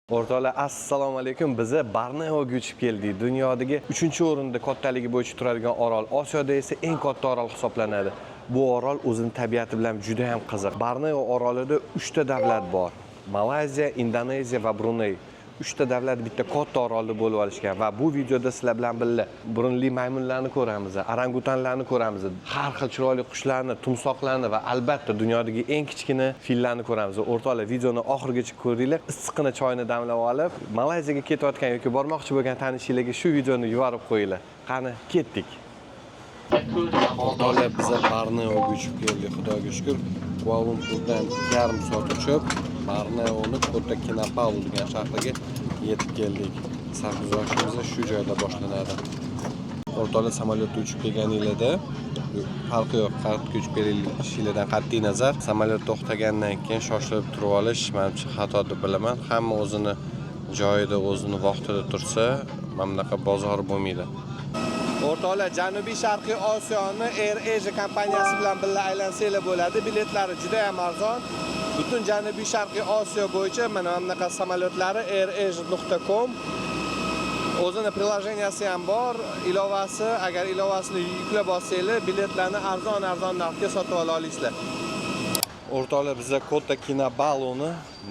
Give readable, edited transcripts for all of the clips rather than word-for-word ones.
O'rtoqlar, assalomu alaykum. Biz Borneoga uchib keldik. Dunyodagi 3-o'rinda kattaligi bo'yicha turadigan orol, Osiyoda esa eng katta orol hisoblanadi. Bu orol o'zining tabiati bilan juda ham qiziq. Borneo orolida 3 ta davlat bor. Malayziya, Indoneziya va Bruney. 3 ta davlat bitta katta orolda bo'lib olishgan va bu videoda sizlar bilan birga burunli maymunlarni ko'ramiz, orangutanlarni ko'ramiz, har xil chiroyli qushlarni, tumsoqlarni va albatta dunyodagi eng kichkina fillarni ko'ramiz. O'rtoqlar, videoni oxirigacha ko'ringlar. Issiqqina choyni damlab olib, Malayziyaga ketayotgan yoki bormoqchi bo'lgan tanishinglarga shu videoni yuborib qo'yinglar. Qani, ketdik. O'rtoqlar, biz Borneoga uchib keldik, xudoga shukr. Kuala Lumpurdan yarim soat uchib Borneoni Kota Kinabalu degan shahriga yetib keldik. Sarguzashtimiz shu joyda boshlanadi. O'rtoqlar, samolyotda uchib kelganinglarda farqi yo'q, qayerga uchib kelishinglardan qat'iy nazar, samolyot to'xtagandan keyin shoshilib turib olish menimcha xato deb bilaman. Hamma o'zini joyida, o'zini vaqtida tursa, mana bunaqa bozor bo'lmaydi. O'rtoqlar, Janubiy Sharqiy Osiyoni AirAsia kompaniyasi bilan birga aylansanglar bo'ladi. Biletlari juda ham arzon. Butun Janubiy Sharqiy Osiyo bo'yicha mana bunaqa samolyotlari airasia.com o'zini prilojeniyasi ham bor. Ilovasi, agar ilovasini yuklab olsanglar, biletlarni arzon narxga sotib ola olasizlar. O'rtoqlar, biz Kota Kinabaluni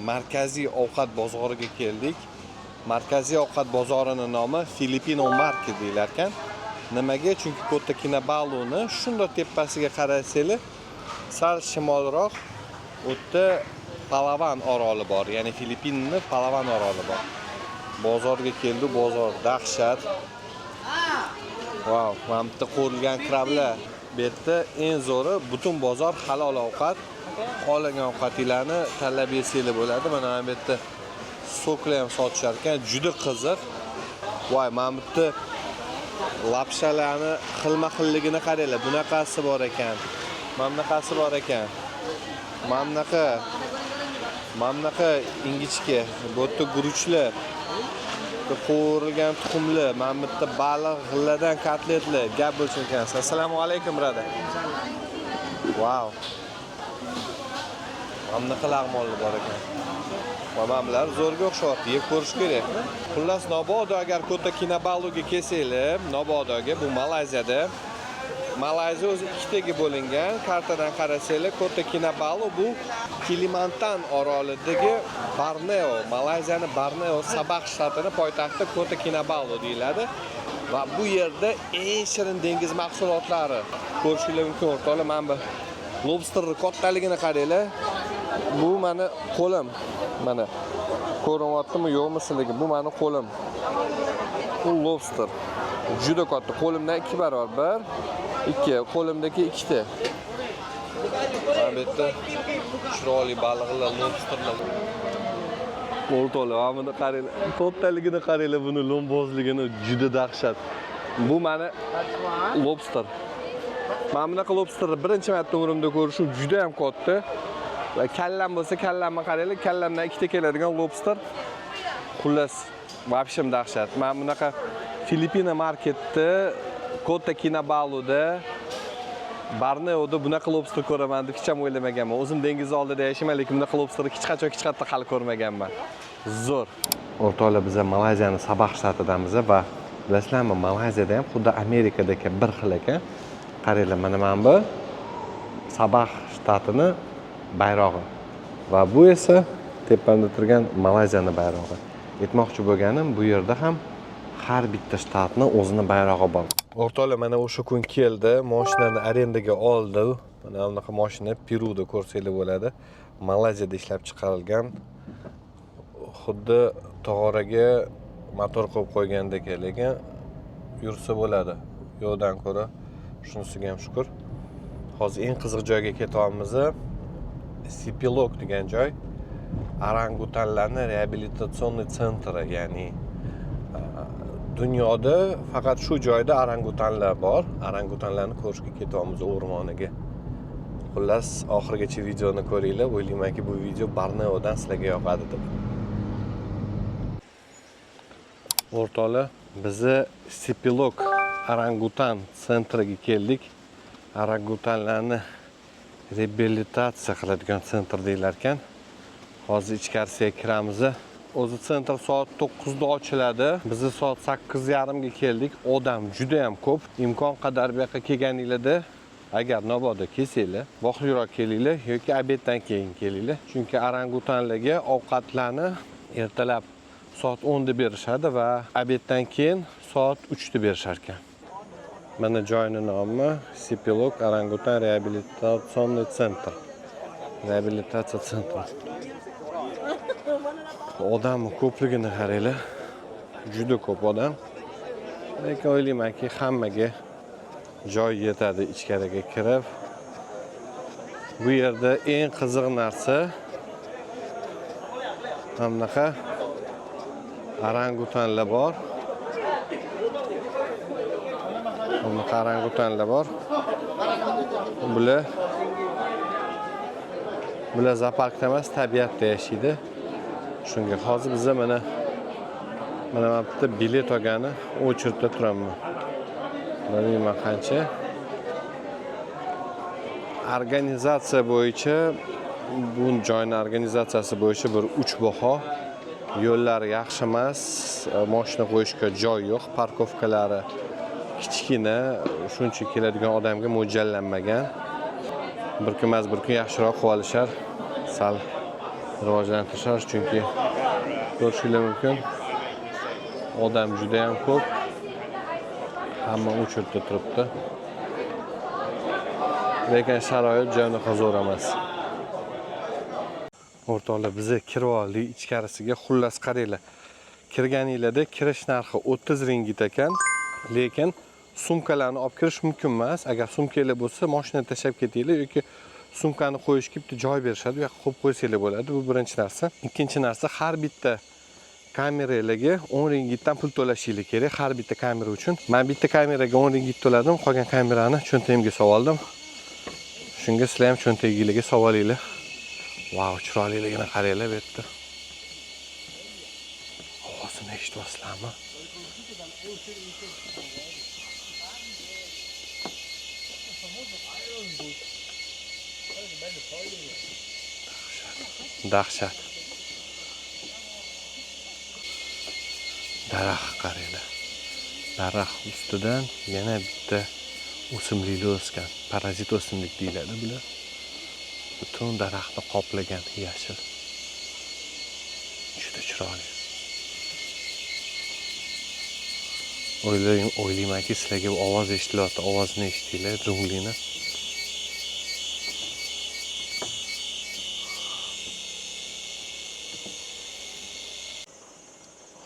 markaziy ovqat bozoriga keldik. Markaziy ovqat bozorining nomi Filipino Market deyilar ekan. Nimaga? Chunki Kota Kinabaluni shunday tepasiga qarasanglar, sal shimolroq o'tda Palawan oroli bor, ya'ni Filippinning Palawan oroli bor. Bozorga keldi, bozor dahshat. Wow, mana bitta qo'rilgan krablar. Bu yerda eng zo'ri butun bozor halol ovqat. Qolgan ovqatinglarni tanlab yesanglar bo'ladi. Mana bu yerda soklar ham sotishar ekan, juda qiziq. Voy, mana bitta lapshalarni xilma-xilligini qaranglar. Bunaqasi bor ekan. Mana bunaqasi bor ekan. Mana bunaqa ingichka, bu yerda guruchlar, qo'rilgan tuxumli, mana bitta baliq g'illadan kotletlar, gap bo'lsin ekan. Assalomu alaykum, brada. Wow. Mana bunaqa lag'monlar bor ekan. Mana bular zo'rga o'xshyapti, yeb ko'rish kerak. Xullas, Nobodo agar Kota Kinabaluga kelsanglar, Nobodoga, bu Malayziyada. Malayziya o'zi ikkitaga bo'lingan. Kartadan qarasanglar, Kota Kinabalu bu Kalimantan orolidagi Borneo, Malayziyaning Borneo Sabah shtatining poytaxti Kota Kinabalu deyiladi. Va bu yerda eng shirin dengiz mahsulotlari ko'rishingiz mumkin. O'rtoqlar, mana bu lobsterning kattaligini qaranglar. Bu meni qo'lim. Mana ko'rinyaptimi yo'qmi sizlarga? Bu meni qo'lim. Bu lobster. Juda katta, qo'limdan 2 barobar. 2, qo'limdagi 2 ta. Mana bu yerda chiroyli baliqlar, lobsterlar. O'rtoqlar, mana buni qaranglar. Kattaligini qaranglar, buni lombozligini juda dahshat. Bu meni lobster. Mana bunaqa lobsterni birinchi marta umrimda ko'rishim juda ham katta. Va kallam bo'lsa, kallamni qaranglar, kallamdan 2 ta keladigan lobster. Xullas, vobshem dahshat. Mana bunaqa Filipino marketda, Kota Kinabaluda, Borneoda bunaqa lobster ko'raman deb hech ham o'ylamaganman. O'zim dengiz oldida yashayman, lekin bunaqa lobsterni hech qachon hali ko'rmaganman. Zo'r. O'rtoqlar, biz Malayziyaning Sabah shtatidamiz va bilasizlarmi, Malayziyada ham xuddi Amerikadagi bir xil ekan. Qaranglar, mana bu Sabah shtatining bayrog'i. Va bu esa tepamda turgan Malayziyaning bayrog'i. Aytmoqchi bo'lganim, bu yerda ham har bitta shtatning o'zini bayrog'i bor. O'rtoqlar, mana o'sha kun keldi, mashinani arendaga oldi. Mana bunaqa mashina Peruda ko'rsanglar bo'ladi. Malayziyada ishlab chiqarilgan. Xuddi tog'oraga motor qo'yib qo'ygandek, lekin yursa bo'ladi. Yo'qdan ko'ra shunisiga ham shukr. Hozir eng qiziq joyga ketyapmiz. Sipilok degan joy. Orangutanlarning reabilitatsion sentri, ya'ni dunyoda faqat shu joyda orangutanlar bor. Orangutanlarni ko'rishga ketyapmiz o'rmoniga. Xullas, oxirigacha videoni ko'ringlar. O'ylaymanki, bu video Borneodan sizlarga yoqadi deb. O'rtoqlar, biz Sipilok orangutan sentriga keldik. Orangutanlarni reabilitatsiya qiladigan sentr deyilar ekan. Hozir ichkarisiga kiramiz. O'zi sentr soat 9 da ochiladi. Biz soat 8:30 ga keldik. Odam juda ham ko'p. Imkon qadar bu yoqqa kelganinglarda agar mabodo kelsanglar, vaqtliroq kelinglar yoki obeddan keyin kelinglar. Chunki orangutanlarga ovqatlarni ertalab soat 10 da berishadi va obeddan keyin soat 3 da berishar ekan. Mana joyning nomi Sepilok Orangutan Reabilitatsion Center. Reabilitatsiya sentri. Odam ko'pligini qaranglar. Juda ko'p odam. Lekin o'ylaymanki, hammaga joy yetadi ichkariga kirib. Bu yerda eng qiziq narsa hamnaqa orangutanlar bor. Hamnaqa orangutanlar bor. Bular zooparkda emas, tabiatda yashaydi. Shunga hozir biz mana bu yerda bilet olgani очередda turaman. Bilmayman qancha. Organizatsiya bo'yicha bu joyning organizatsiyasi bo'yicha bir 3 baho. Yo'llar yaxshi emas, mashina qo'yishga joy yo'q, parkovkalari kichkina, shuncha keladigan odamga mo'ljallanmagan. Bir kun emas, bir kun yaxshiroq qilib olishar, sal rivojlantirishar, chunki ko'rishingiz mumkin. Odam juda ham ko'p. Hamma o'chirda turibdi. Lekin sharoit joynaqa zo'r emas. O'rtoqlar, biz kirib oldik ichkarisiga. Xullas qaranglar. Kirganinglarda kirish narxi 30 ringgit ekan, lekin sumkalarni olib kirish mumkin emas. Agar sumkanglar bo'lsa, mashinani tashlab ketinglar yoki sumkani qo'yishga bitta joy berishadi, u yoqqa qo'yib qo'ysanglar bo'ladi. Bu birinchi narsa. Ikkinchi narsa, har bitta kameralarga 10 ringgitdan pul to'lashingiz kerak, har bitta kamera uchun. Men bitta kameraga 10 ringgit to'ladim, qolgan kamerani cho'ntagimga soldim. Shunga sizlar ham cho'ntagingizga solinglar. Vau, chiroyliligini qaranglar bu yerda. Ovozini eshityapsizlarmi? Dahshat. Daraxt qaranglar. Daraxt ustidan yana bitta o'simliklar o'sgan. Parazit o'simlik deyiladi bular. Butun daraxtni qoplagan yashil. Juda chiroyli. O'ylaymanki, sizlarga bu ovoz eshitilyapti. Ovozni eshitinglar, junglini.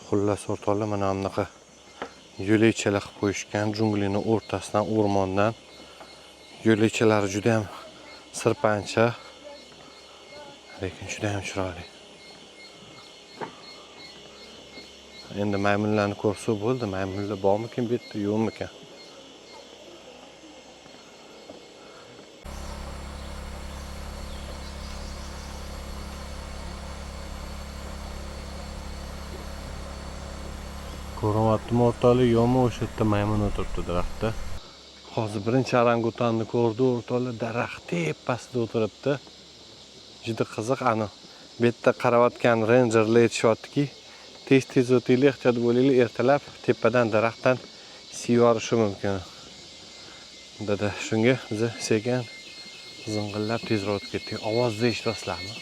Xullas o'rtoqlar, mana bunaqa yo'lakchalar qilib qo'yishgan, junglini o'rtasidan, o'rmondan. Yo'lakchalari juda ham sirpancha, lekin juda ham chiroyli. Endi maymunlarni ko'rsa bo'ldi. Maymunlar bormikin bu yerda, yo'qmikan? Ko'ryaptimi o'rtoqlar, yo'qmi? O'sha yerda maymun o'tiribdi daraxtda. Hozir birinchi orangutanni ko'rdi o'rtoqlar, daraxt tepasida o'tiribdi. Juda qiziq. Ana bu yerda qarayotgan renjerlar aytishyaptiki, tez o'tinglar, ehtiyot bo'linglar, ertalab tepadan daraxtdan siyorishi mumkin. Dedi. Shunga biz sekin zing'illab tezroq o'tib ketdik. Ovozni eshityapsizlarmi?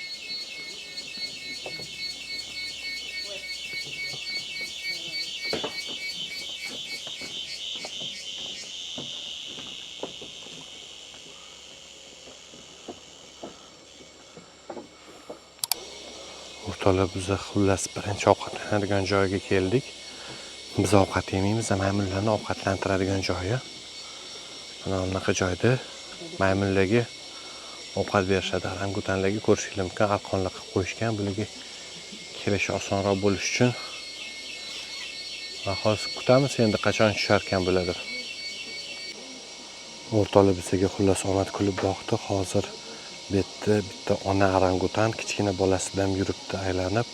O'rtoqlar, biz xullas birinchi ovqatlanadigan joyga keldik. Biz ovqat yemaymiz, maymunlarni ovqatlantiradigan joyi. Mana bunaqa joyda maymunlarga ovqat berishadi. Orangutanlarga ko'rishingiz mumkin, arqonlar qilib qo'yishgan. Bularga kirishi osonroq bo'lish uchun. Va hozir kutamiz, endi qachon tushar ekan bulardir. O'rtoqlar, bizga xullas omad kulib boqdi. Hozir bu yerda bitta ona orangutan kichkina bolasi bilan yuribdi aylanib.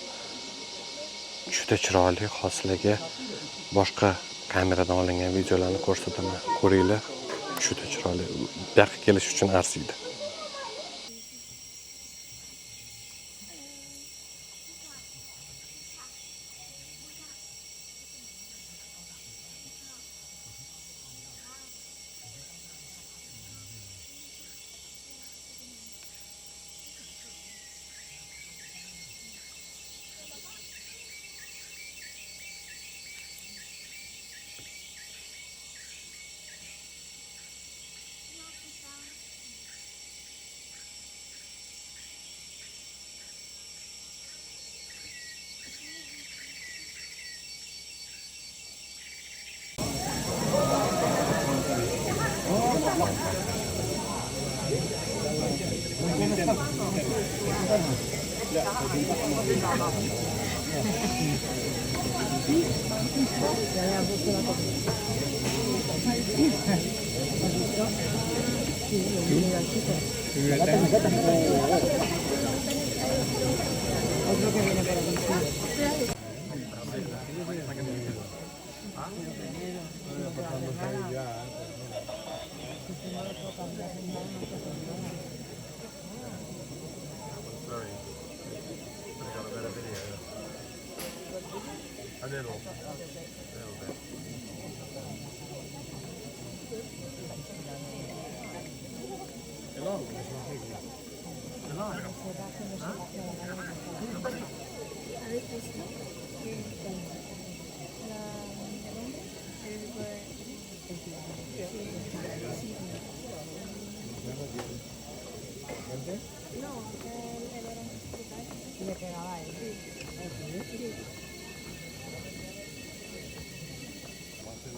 Juda chiroyli. Hozirlarga boshqa kameradan olingan videolarni ko'rsataman. Ko'ringlar. Juda chiroyli. Bu yoqqa kelish uchun arziydi.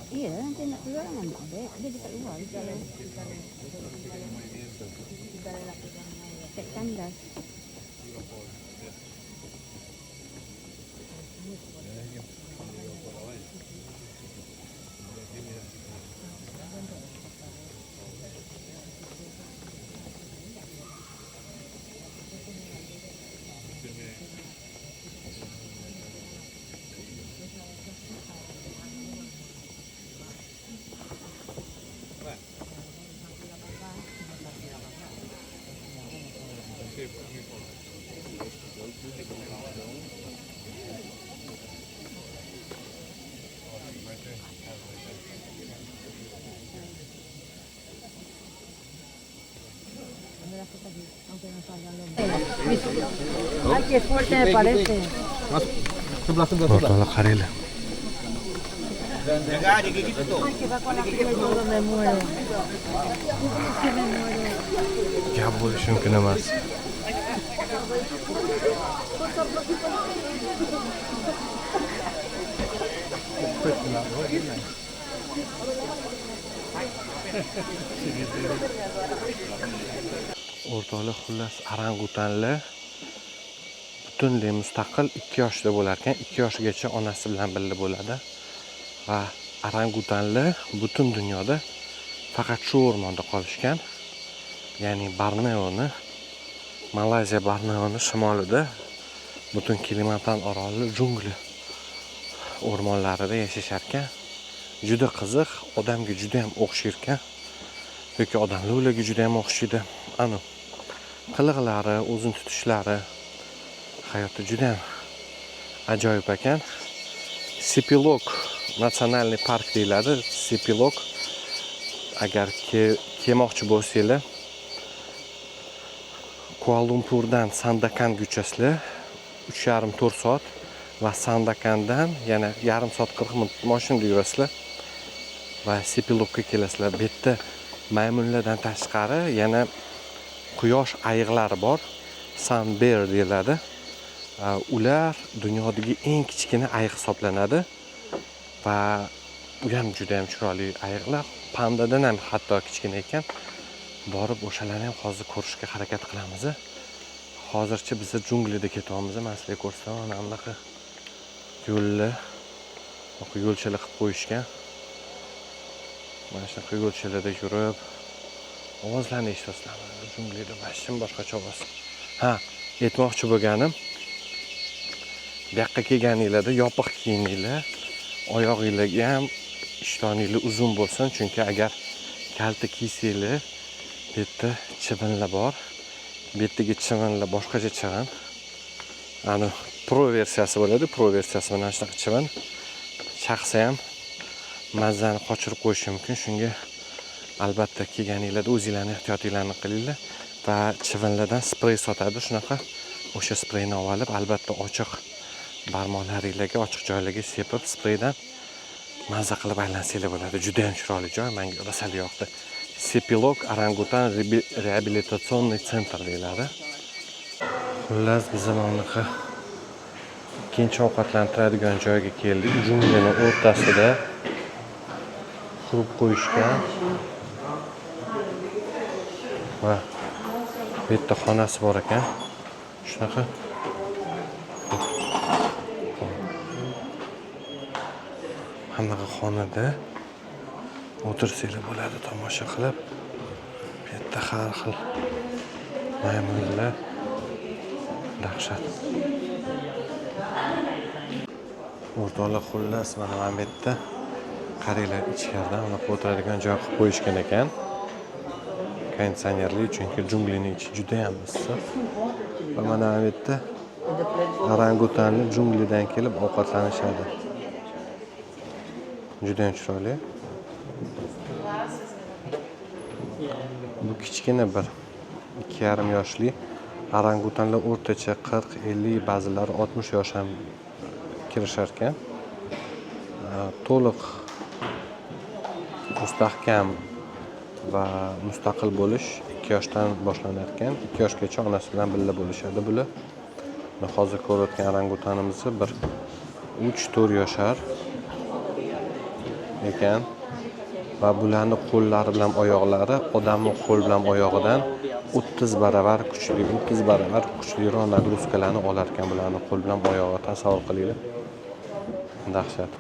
Iya, nanti nak keluar ngambek dek. Dia dekat luar di dalam. Cek tandas. Ay, qué fuerte me parece. Ortalık kareli. Ay, que va con la piel y todo me muero. Es que me muero. Gap bo'lishi mumkin emas. O'rtoqlar, xullas orangutanlar butunlay mustaqil 2 yoshda bo'lar ekan. 2 yoshgacha onasi bilan birga bo'ladi. Va orangutanlar butun dunyoda faqat shu o'rmonda qolishgan. Ya'ni Borneoni, Malayziya Borneoni shimolida butun Kalimantan oroli jungli o'rmonlarida yashashar ekan. Juda qiziq, odamga juda ham o'xshayar ekan. Yoki odamlar ularga juda ham o'xshaydi. Ana qiliqlari, o'zini tutishlari hayotda juda ham ajoyib ekan. Sepilok natsionalniy park deyiladi. Sepilok agar kelmoqchi bo'lsanglar, Kuala-Lumpurdan Sandakan-gacha 3,5-4 soat va Sandakandan yana yarim soat 40 minut mashinada yurasizlar va Sepilokka kelasizlar. Bu yerda maymunlardan tashqari yana quyosh ayiqlari bor. Sunbear deyiladi. Ular dunyodagi eng kichkina ayiq hisoblanadi va u ham juda ham chiroyli ayiqlar. Pandadan ham hatto kichkina ekan. Borib o'shalarni ham hozir ko'rishga harakat qilamiz. Hozircha biz junglida ketyapmiz. Men sizlarga ko'rsataman, mana bunaqa yo'llar, yo'lchalar qilib qo'yishgan. Mana shunaqa yo'lchalarda yurib ovozlarni eshitasizlar. Junglida vashim boshqacha ovoz. Ha, aytmoqchi bo'lganim, bu yoqqa kelganinglarda yopiq kiyininglar, oyog'ingizga ham ishtoninglar uzun bo'lsin, chunki agar kalta kiysanglar, bu yerda chivinlar bor. Bu yerdagi chivinlar boshqacha chivin. Ani pro versiyasi bo'ladi, pro versiyasi mana shunaqa chivin. Chaqsa ham mazzani qochirib qo'yishi mumkin. Shunga albatta kelganinglarda o'zingizlarning ehtiyotinglarni qilinglar va chivinlardan sprey sotadi shunaqa. O'sha spreyni olib, albatta ochiq barmoqlaringizga, ochiq joylarga sepib, spreydan mazza qilib aylansanglar bo'ladi. Juda ham chiroyli joy, menga rosa yoqdi. Sepilok orangutan reabilitatsioniy sentr deyiladi. Xullas, biz bunaqa ikkinchi ovqatlantiradigan joyga keldik. Junglining o'rtasida qurib qo'yishgan va bu yerda xonasi bor ekan. Shunaqa Hammaga xonada o'tirsanglar bo'ladi, tomosha qilib. Bu yerda har xil maymunlar, dahshat. O'rtoqlar, xullas mana bu yerda qaranglar, ichkaridan unaqa o'tiradigan joy qilib qo'yishgan ekan. Konditsionerli, chunki junglining ichi juda ham issiq. Va mana bu yerda orangutanlar junglidan kelib ovqatlanishadi. Juda ham chiroyli. Bu kichkina bir 2,5 yoshli orangutanlar o'rtacha 40-50, ba'zilari 60 yosh ham kirishar ekan. To'liq mustahkam va mustaqil bo'lish 2 yoshdan boshlanar ekan. 2 yoshgacha onasi bilan birga bo'lishadi bular. Hozir ko'rayotgan orangutanimiz bir 3-4 yoshar ekan va bularning qo'llari bilan oyoqlari odamning qo'l bilan oyog'idan 30 baravar kuchli, 30 baravar kuchliroq nagruzkalarni olar ekan bularning qo'l bilan oyog'i. Tasavvur qilinglar. Dahshat.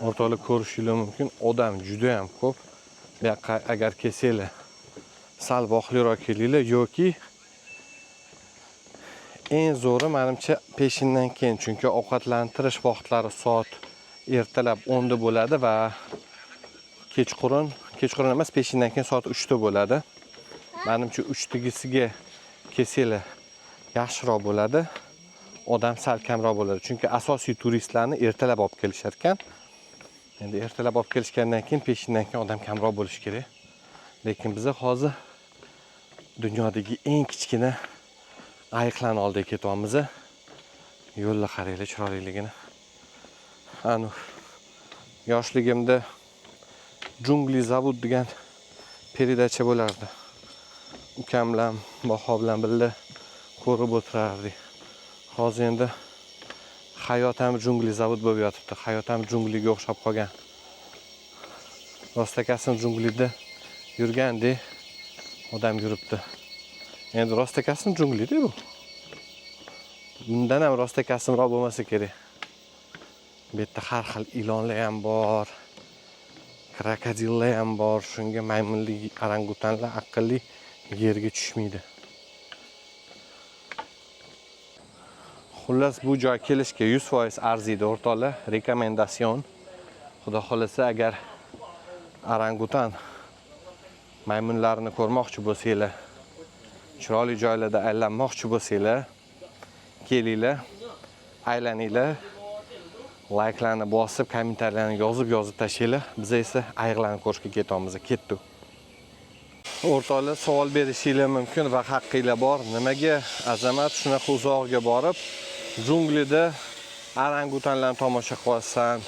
O'rtoqlar, ko'rishingiz mumkin, odam juda ham ko'p. Bu yoqqa agar kelsanglar, sal voqliroq kelinglar yoki eng zo'ri menimcha peshindan keyin, chunki ovqatlantirish vaqtlari soat ertalab 10 da bo'ladi va kechqurun emas, peshindan keyin soat 3 da bo'ladi. Menimcha 3 dagisiga kelsanglar yaxshiroq bo'ladi. Odam sal kamroq bo'ladi, chunki asosiy turistlarni ertalab olib kelishar ekan. Endi ertalab olib kelishgandan keyin peshindan keyin odam kamroq bo'lishi kerak. Lekin biz hozir dunyodagi eng kichkina ayiqlarni oldiga ketyapmiz. Yo'lni qaranglar, chiroyliligini. Anu yoshligimda Jungli zavod degan peridacha bo'lardi. Ukam bilan, Baho bilan birga ko'rib o'tirardik. Hozir endi hayot ham jungli zavod bo'lib yotibdi. Hayot ham jungliga o'xshab qolgan. Rostakasini junglida yurgandek odam yuribdi. Endi rostakasini junglida bu. Bundan ham rostakasimroq bo'lmasa kerak. Bu yerda har xil ilonlar ham bor, krokodillar ham bor. Shunga maymunli orangutanlar aqlli yerga tushmaydi. Xullas, bu joy kelishga 100% arziydi o'rtoqlar. Rekomendatsiyon. Xudo xolasa, agar orangutan maymunlarini ko'rmoqchi bo'lsanglar, chiroyli joylarda aylanmoqchi bo'lsanglar, kelinglar, aylaninglar, like'larni bosib, kommentariylarni yozib tashlanglar. Biz esa ayiqlarni ko'rishga ketyapmiz. Ketdik. O'rtoqlar, savol berishinglar mumkin va haqqinglar bor. Nimaga Azamat shunaqa uzoqga borib junglida orangutanlarni tomosha qilyapsan?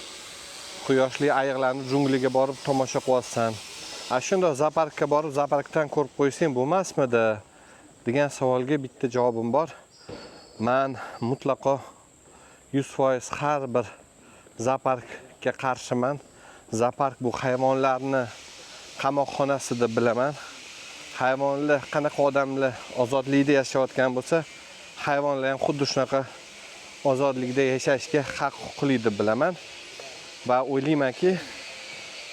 Quyoshli ayiqlarni jungliga borib tomosha qilyapsan. Shunday zooparkka borib zooparkdan ko'rib qo'ysang bo'lmasmidi? Degan savolga bitta javobim bor. Men mutlaqo 100% har bir zooparkga qarshiman. Zoopark bu hayvonlarni qamoqxonasi deb bilaman. Hayvonlar qanaqa odamlar ozodlikda yashayotgan bo'lsa, hayvonlar ham xuddi shunaqa ozodlikda yashashga haqli deb bilaman. Va o'ylaymanki,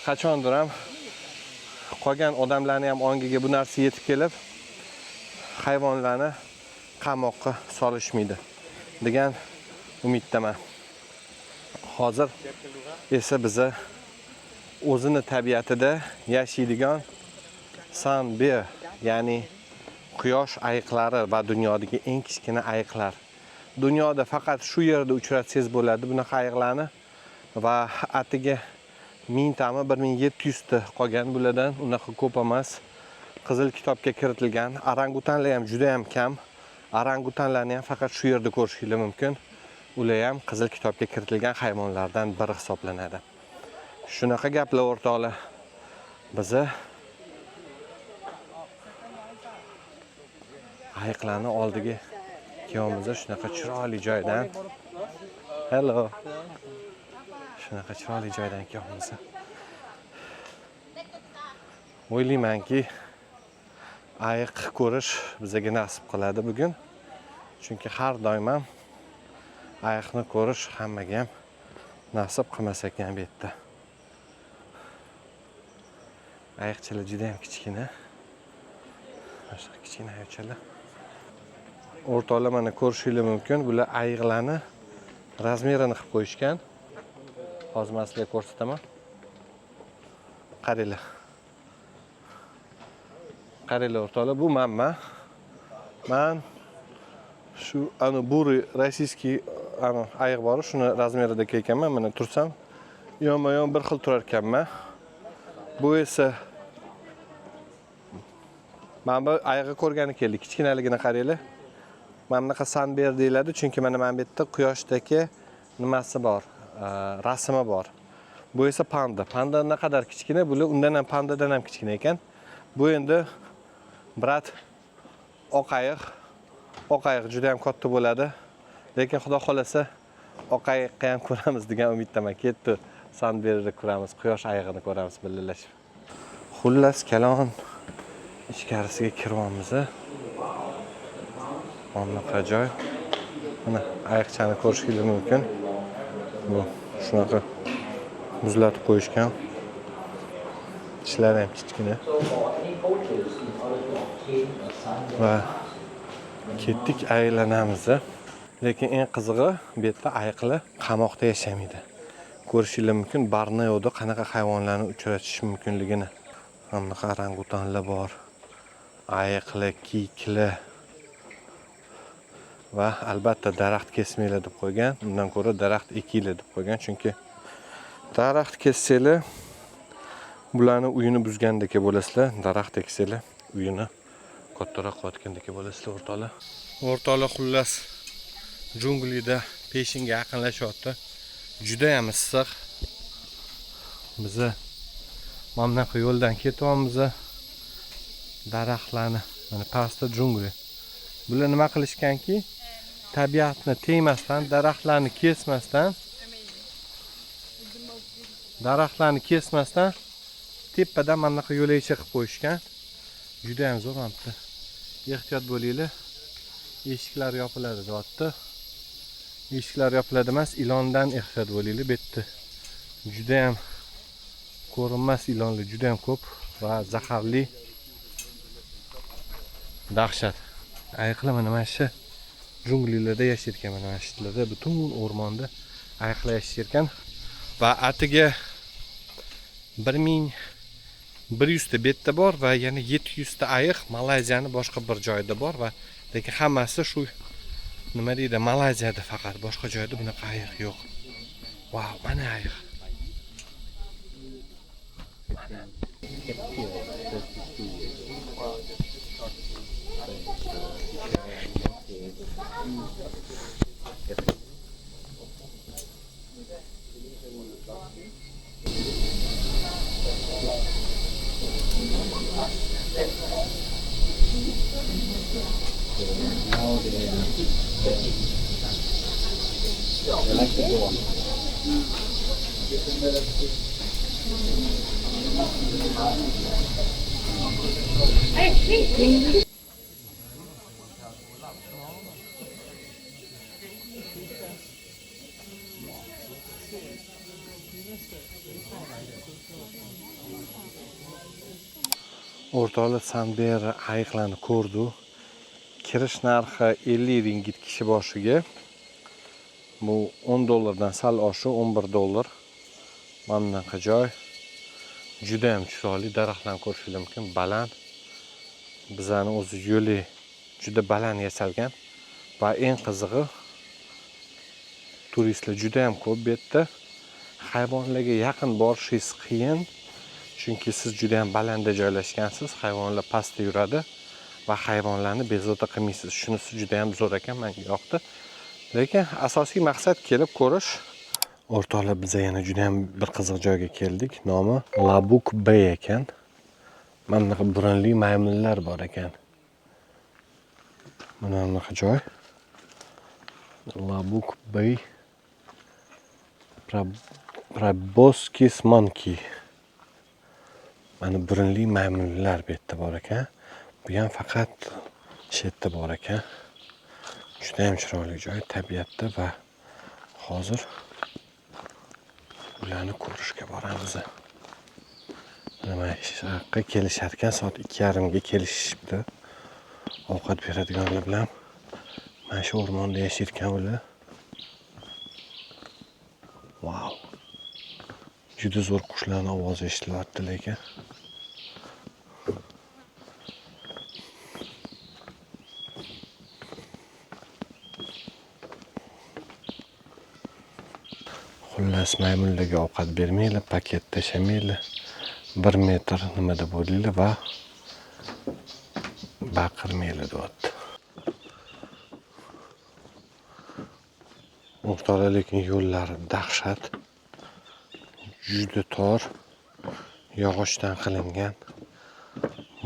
qachondir ham qolgan odamlarni ham ongiga bu narsa yetib kelib, hayvonlarni qamoqqa solishmaydi degan umiddaman. Hozir esa biza o'zini tabiatida yashaydigan Sanbe, ya'ni quyosh ayiqlari va dunyodagi eng kichkina ayiqlar. Dunyoda faqat shu yerda uchratsangiz bo'ladi bunaqa ayiqlarni va atiga 1000 tami 1700 ta qolgan bulardan, unaqa ko'p emas. Qizil kitobga kiritilgan. Orangutanlar ham juda ham kam. Orangutanlarni ham faqat shu yerda ko'rishingiz mumkin. Ular ham qizil kitobga kiritilgan hayvonlardan biri hisoblanadi. Shunaqa gaplar o'rtoqlar. Biza ayiqlarni oldiga kelyapmiz, shunaqa chiroyli joydan. Hello. Shunaqa chiroyli joydan kelyapmiz. O'ylaymanki, ayiq ko'rish bizga nasib qiladi bugun. Chunki har doim ham ayiqni ko'rish hammaga ham nasib qilmas ekan bu yerda. Ayiqchalar juda ham kichkina. Mana shu kichkina ayiqchalar. O'rtoqlar mana ko'rishingiz mumkin. Bular ayiqlarni razmerini qilib qo'yishgan. Hozir men sizlarga ko'rsataman. Qaranglar. Qaranglar o'rtoqlar, bu men shu buri rossiyskiy ayiq bor, shuni razmerida kelganman. Mana tursam, yonma-yon bir xil turar ekanman. Bu esa mana bu ayiqni ko'rgani keldik. Kichkinaligini qaranglar. Mana bunaqa sunbear deyiladi, chunki mana bu yerda quyoshdagi nimasi bor, rasmi bor. Bu esa panda. Panda naqadar kichkina, bular undan ham pandadan ham kichkina ekan. Bu endi brat oq ayiq. Oq ayiq juda ham katta bo'ladi. Lekin xudo xolasa oq ayiqni ham ko'ramiz degan umiddaman. Ketdi, sunbearni ko'ramiz, quyosh ayiqini ko'ramiz birgalashib. Xullas, kalon ichkarisiga kiryapmiz. Bunaqa joy. Mana ayiqchani ko'rishingiz mumkin. Bu shunaqa muzlatib qo'yishgan. Tishlari ham kichkina. Va ketdik, aylanamiz. Lekin eng qizig'i, bu yerda ayiqlar qamoqda yashamaydi. Ko'rishingiz mumkin, Borneoda qanaqa hayvonlarni uchratish mumkinligini. Bunaqa orangutanlar bor, ayiqlar, kiyiklar va albatta daraxt kesmanglar deb qo'ygan. Undan ko'ra daraxt ekinglar deb qo'ygan, chunki daraxt kessanglar bularni uyini buzgandek bo'lasizlar, daraxt eksanglar uyini kattaroq qilayotgandek bo'lasizlar o'rtoqlar. O'rtoqlar, xullas junglida peshinga yaqinlashyapti. Juda ham issiq. Biz mana bunaqa yo'ldan ketyapmiz. Daraxtlarni, mana pastda jungli. Bular nima qilishganki, tabiatni tegmasdan, daraxtlarni kesmasdan tepadan mana bunaqa yo'lakcha qilib qo'yishgan. Juda ham zo'r hamda. Ehtiyot bo'linglar. Eshiklar yopiladi zotda. Eshiklar yopiladi emas, ilondan ehtiyot bo'linglar. Bu yerda juda ham ko'rinmas ilonlar juda ham ko'p va zaharli. Dahshat. Ayiqlar mana shu junglilarda yashayotgan, mana shunlarda butun o'rmonda ayiqlar yashayotgan va atiga 1100 ta betda bor va yana 700 ta ayiq Malayziyaning boshqa bir joyida bor va lekin hammasi shu nima deydi, Malayziyada faqat, boshqa joyda bunaqa ayiq yo'q. Wow, mana ayiq. O'rtoqlar, sunbear ayiqlarni ko'rdi. Kirish narxi 50 ringgit kishi boshiga. Bu $10 dan sal oshiq, $11. Mana bunaqa joy. Juda ham chiroyli, daraxtlarni ko'rishingiz mumkin, baland. Bizani o'zi yo'li juda baland yasalgan va eng qizig'i turistlar juda ham ko'p bu yerda. Hayvonlarga yaqin borishingiz qiyin. Chunki siz juda ham balandda joylashgansiz, hayvonlar pastda yuradi va hayvonlarni bezovta qilmaysiz. Shunisi juda ham zo'r ekan, menga yoqdi. Lekin asosiy maqsad kelib ko'rish. O'rtoqlar, biz yana juda ham bir qiziq joyga keldik. Nomi Labuk Bay ekan. Mana bunaqa burunli maymunlar bor ekan. Mana bunaqa joy. Labuk Bay. Proboscis monkey. Mana burunli maymunlar bu yerda bor ekan. Bu ham faqat shu yerda bor ekan. Juda ham chiroyli joy, tabiatda va hozir ularni ko'rishga boramiz. Nima ishqa kelishar ekan, soat 2:30 ga kelishibdi. Ovqat beradiganlar bilan mana shu o'rmonda yashar ekan ular. Wow. Juda zo'r qushlarning ovozi eshitilyapti lekin. Xullas maymunlarga ovqat bermaylar, paket tashamaylar. 1 metr nimada bo'linglar va baqirmaylar deyapti. O'rtoqlar, lekin yo'llari dahshat. Juda tor, yog'ochdan qilingan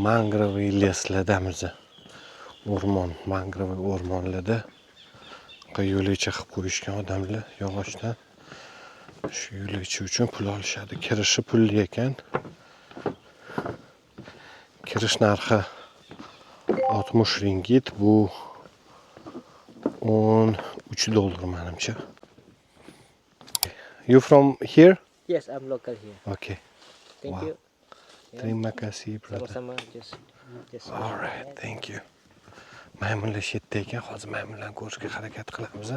mangroviy leslardamiz. O'rmon, mangroviy o'rmonlarda yo'lcha qilib qo'yishgan odamlar yog'ochdan. Shu yo'lcha uchun pul olishadi. Kirishi pulli ekan. Kirish narxi 60 ringgit, bu $13 menimcha. You from here? Yes, I'm local here. Okay. Thank Wow. you. Terima kasih, brother. Sama-sama. Just. All right, thank you. Maymunlar shetda ekan, hozir maymunlarni ko'rishga harakat qilamiz.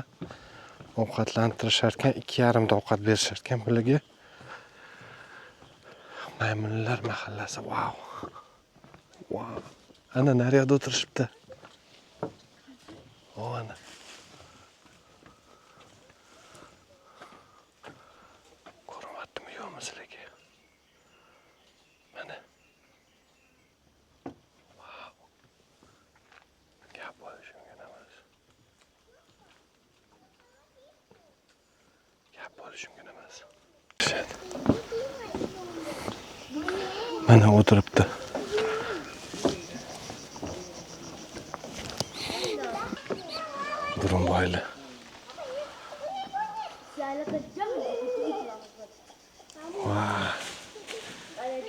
Ovqatlantirishar ekan, 2:30 da ovqat berishar ekan bularga. Maymunlar mahallasi, wow. Wow. Ana naryoqda o'tirishibdi. Ana. Ko'ryaptimi yo'qmi sizlarga? Mana. Wow. Gap bo'lishi mumkin emas. Gap bo'lishi mumkin emas. Mana o'tiribdi. Burunboyli. Vay.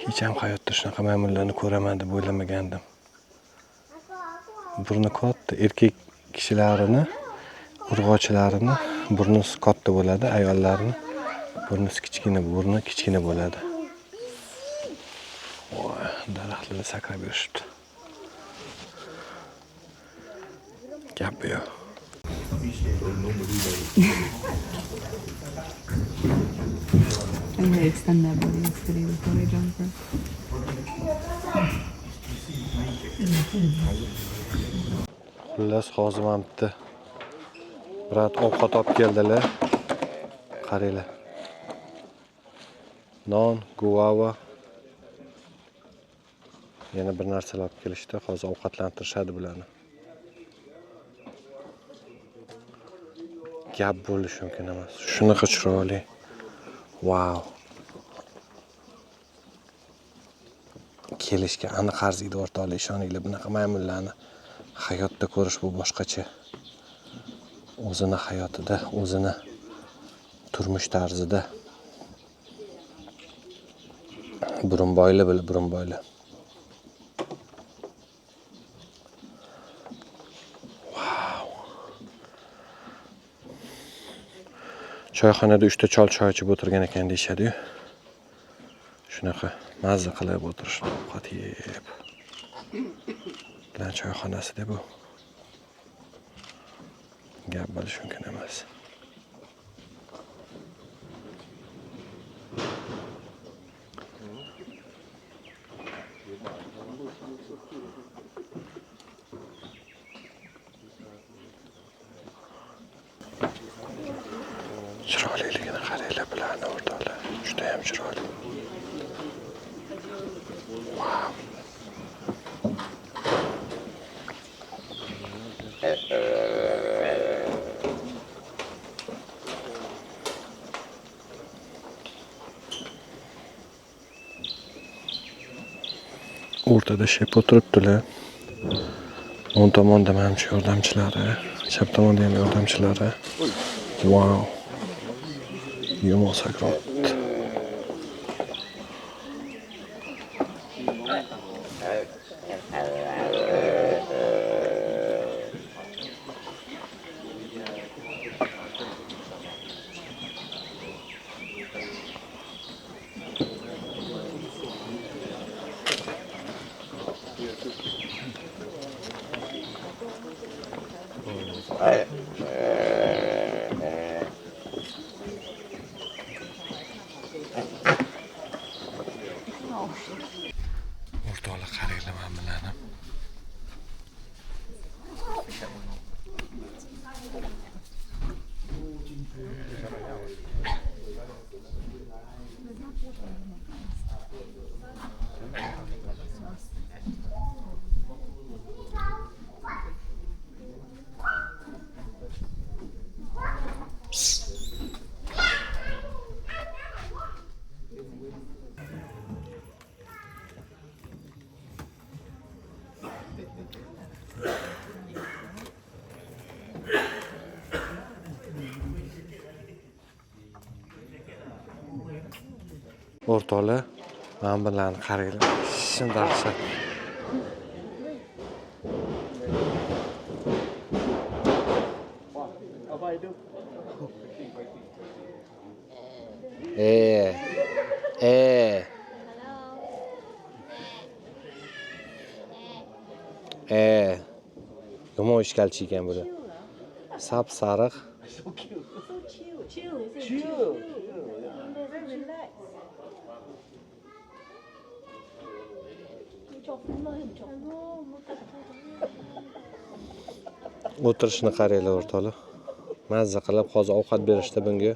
Hech ham hayotda shunaqa maymunlarni ko'raman deb o'ylamagandim. Burni katta, erkak kishilarini, urg'ochilarini burnisi katta bo'ladi, ayollarni burnisi kichkina bo'ladi. Voy, daraxtlarda sakrab yurishibdi. Gap yo'q. And they extend their body yesterday before they jump her. Xullas, hozir ham bitta brat ovqat olib keldilar. Qaranglar. Non, guava. Yana bir narsalar olib kelishdi. Hozir ovqatlantirishadi bularni. Gap bo'lishi mumkin emas. Shunaqa chiroyli. Wow. Kelishga aniq arziydi o'rtoqlar, ishoninglar, bunaqa maymunlarni hayotda ko'rish bu boshqacha. O'zini hayotida, o'zini turmush tarzida. Burunboyli. Wow. Choyxonada 3 ta chol choy ichib o'tirgan ekan deyshadi-yu. Shunaqa mazza qilib o'tirishdi, ovqat yeb. Bilan choyxonasida bu. Gap bo'lishi mumkin emas. Chiroyliligini qaranglar bularni o'rtoqlar. Juda ham chiroyli. Wow. O'rtada shep o'tiribdilar. O'ng tomonda menimcha yordamchilari, chap tomonda ham yordamchilari. Wow. Yomon sakrabdi. O'rtoqlar qaranglar men bilan. O'rtoqlar, men bilan qaranglar. Shin dahshat. Yomon ishkalchi ekan bu. Sap sariq. O'tirishni qaranglar o'rtoqlar. Mazza qilib hozir ovqat berishdi bunga.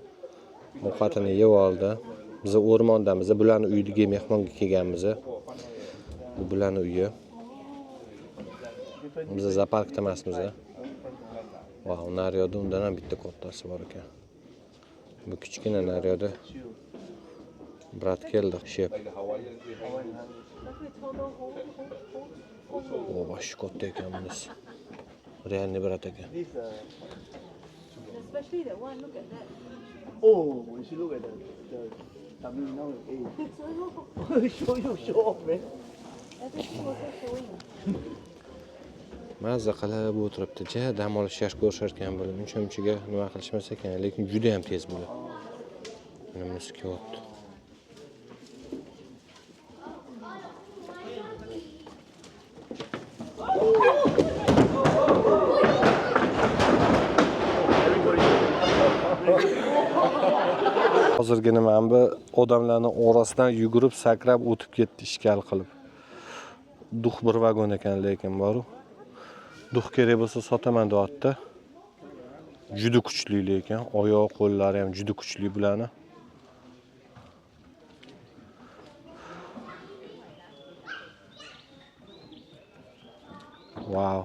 Ovqatini yeb oldi. Biz o'rmondamiz, bularning uyiga mehmonga kelganmiz. Bu bularning uyi. Biz zooparkda emasmiz. Vau, naryoda undan ham bitta kattasi bor ekan. Bu kichkina naryoda brat keldi, shep. O, bosh katta ekan bunisi. Realni brat ekan. Especially that one, look at that. Oh, when she look at the tummy now, hey. show off, man. Everything was so showing. Mazza qilib o'tiribdi. Dam olishga ko'rishayotgan bo'lib, uncha-munchaga nima qilishmas ekan, lekin juda ham tez bo'ladi. Mana bunisi kelyapti. Hozirgina mana bu odamlarning orasidan yugurib, sakrab o'tib ketdi ishkal qilib. Duh bir vagon ekan, lekin boru. Duh kerak bo'lsa sotaman deyapti. Juda kuchli lekin, oyoq, qo'llari ham juda kuchli bularni. Wow.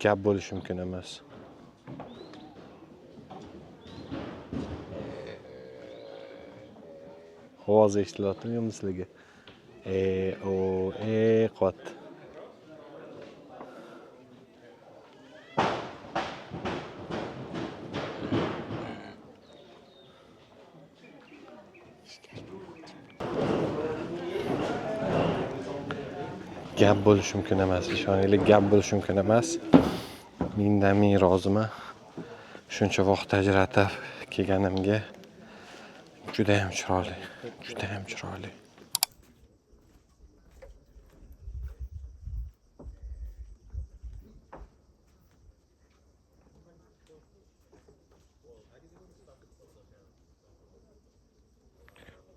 Gap bo'lishi mumkin emas. Ovoz eshitilyaptimi sizlarga? Qot. Gap bo'lishi mumkin emas, ishoninglar, gap bo'lishi mumkin emas. Mendan men roziman. Shuncha vaqt ajratib kelganimga juda ham chiroyli, juda ham chiroyli.